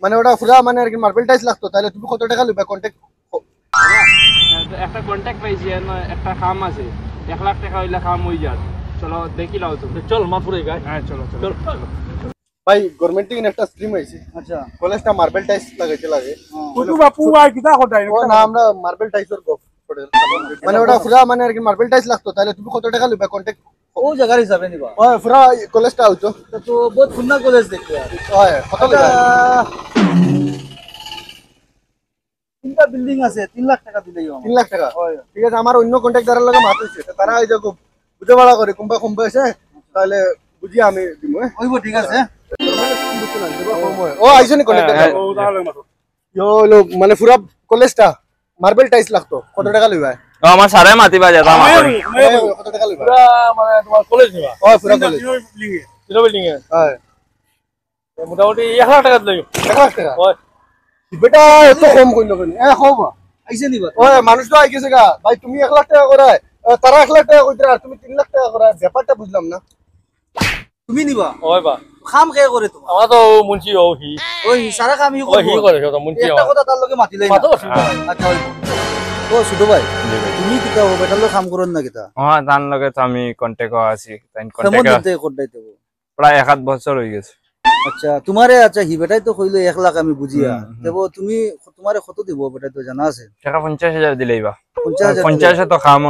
মানে ওটা পুরা মানে আর কি মার্বেল টাইলস লাগতো, তাহলে তুমি কত টাকা লইবা? কন্টাক্ট একটা কন্ট্যাক্ট পাইছি, একটা খাম আছে, 1 লাখ টাকা হইলে খাম হয়ে যাত। চলো দেখি লাও তুমি। চল মাথুরে গায়। হ্যাঁ চলো চলো চলো। ভাই গভর্নমেন্ট থেকে একটা স্কিম আইছে। আচ্ছা কলেজটা মার্বেল টাইলস লাগাইতে লাগে। কুতু বাপু আই কিটা কোটাই ও না, আমরা মার্বেল টাইলসের গপ মানে ওটা পুরা মানে আর কি মার্বেল টাইলস লাগতো, তাহলে তুমি কত টাকা লইবা? কন্টাক্ট ও জায়গার হিসাবে নিবা ওই পুরা কলেজটা হইতো। তো বহুত সুন্দর কলেজ দেখতে হয় কত লইবা? তিনটা বিল্ডিং আছে, 3 লাখ টাকা দিলেই হবে। 3 লাখ টাকা? ঠিক আছে, আমার অন্য কন্ট্যাক্টদারের লগে মাত হইছে, তারা এই যে বুঝে বড়া করে কোনবা কোনবা আছে, তাহলে বুঝি আমি দিমু। হইব ঠিক আছে। ও আইছে নি কন্ট্যাক্টদার? ও তাহলে মাত ইয়ো লো মানে পুরা কলেজটা মার্বেল টাইলস লাগতো, কত টাকা লইবা? আমার সারে মাতি বাজে তা আমার কত টাকা লইবা? পুরা মানে তোমার কলেজ নিবা? ও পুরা কলেজ তিনো বিল্ডিং এ হয় মোটামুটি 1 লাখ টাকা দিলেই 1 লাখ টাকা? হয় বেটা এত কম কইল কেন? কম আইছে নিবা? ওই মানুষ তো আই গেছে গা ভাই, তুমি 1 লাখ টাকা করে তারা 1 লাখ টাকা কইতে আর তুমি 3 লাখ টাকা করে, ব্যাপারটা বুঝলাম না। তুমি নিবা? ওই বা খাম কে করে তোমার? আমার তো মুন্সি ও হি ওই সারা কাম হি ও হি করে তো মুন্সি একটা কথা তার লগে মাতিলাই না। আচ্ছা ও ছোট ভাই, তুমি কিটা ও বেটার লগে কাম করন না কিটা? হ্যাঁ তার লগে তো আমি কন্টাক্ট আছি, তাই কেমন কন্টাক্ট দিতে কোডাই দেব? প্রায় 1 বছর হয়ে গেছে। আচ্ছা তোমারে আচ্ছা হি বেটাই তো কইলো 1 লাখ আমি বুঝিয়া দেব, তুমি তোমারে কত দিব বেটাই তো জানা আছে? টাকা 50,000 দিলেই বা 50,000 50 তো খাম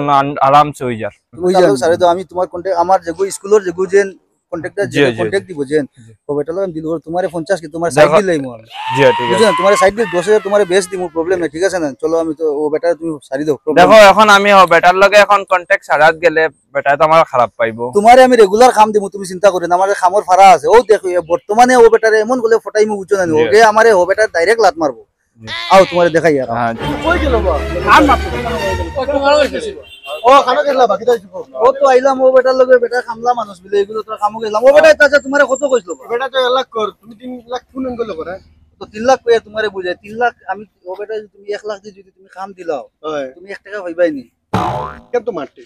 আরামসে হয়ে যায়। ওই যাও সারে তো আমি তোমার কন্টাক্ট আমার যেগু স্কুলের যেগু যেন কন্টাক্টর যে কন্টাক্ট দিব যেন ও বেটা লগে আমি দিল তোমারে 50 কি তোমার সাইড দিলেই মো আমি। জি ঠিক আছে, বুঝছেন তোমারে সাইড দিয়ে 10,000 তোমারে বেশ দিমু, প্রবলেম নাই, ঠিক আছে না? চলো আমি তো ও বেটা তুমি সারি দাও। দেখো এখন আমি বেটার লগে এখন কন্টাক্ট ছাড়াত গেলে বেটা তো আমার খারাপ পাইবো। তোমারে আমি রেগুলার কাম দিমু, তুমি চিন্তা করেন না, আমার খামর ফাড়া আছে। ও দেখো বর্তমানে ও বেটারে এমন বলে ফটাইমু বুঝছো না, ওকে আমারে ও বেটা ডাইরেক্ট লাত মারবো। আও তোমারে দেখাই আর হ্যাঁ কই গেল বা? আম মারবো। ও খানা গেলা বাকি তাই দিব। ও তো আইলাম ও বেটার লগে, বেটা খামলা মানুষ বলে এগুলো তো কামো গেলাম। ও বেটা তাজা তোমারে কত কইছিল? বেটা তো 1 লাখ কর, তুমি 3 লাখ কোন গেল করে? তো 3 লাখ কইয়া তোমারে বুঝাই 3 লাখ আমি ও বেটা তুমি 1 লাখ দিয়ে যদি তুমি কাম দিলাও হয় তুমি 1 টাকা পাইবাই নি। কেন তো মারতে?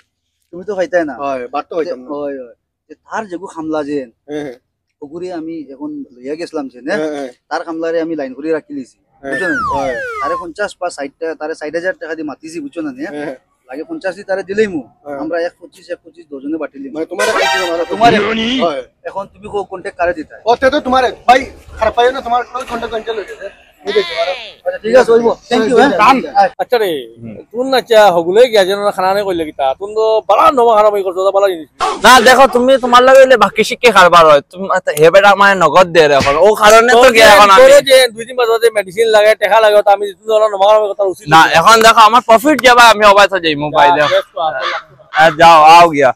তুমি তো পাইতাই না। হয় বাট হইতাম না। ওই ওই যে তার যেগু খামলা যেন হ্যাঁ ওগুরি আমি এখন লইয়া গেছিলাম যে না, হ্যাঁ তার খামলারে আমি লাইন করে রাখি লিছি, বুঝছো না? হয় তারে 50 বা 60 টাকা তারে 60,000 টাকা দিয়ে মাতিছি, বুঝছো না? হ্যাঁ লাগে 50 দিয়ে তারে দিলেই মু আমরা 125 দুজনে বাটিলি। মানে তোমার কাছে মারা তোমার হয় এখন তুমি কো কন্টাক্ট করে দিতা? ও তে তো তোমার ভাই খারাপ পাইও না, তোমার কন্টাক্ট ক্যান্সেল হয়ে গেছে। আচ্ছা ঠিক আছে হইবো, থ্যাংক ইউ। হ্যাঁ আচ্ছা রে তুন না চা হগুলে গিয়া যেন খানা নে কইলে কিতা তুন তো বালা নমা খানা মই করছো বালা জিনিস না দেখো তুমি তোমার লগে হইলে বাকি শিক্ষা খারবার হয়, তুমি হে বেটা মানে নগদ দে এখন ও কারণে তো গিয়া এখন আমি তোরে যে 2-3 বছর যে মেডিসিন লাগে টাকা লাগে তো আমি তুন নমা খানা কথা উচিত না এখন দেখো আমার প্রফিট যাবা আমি অবাই তো যাই মোবাইলে যাও আও গিয়া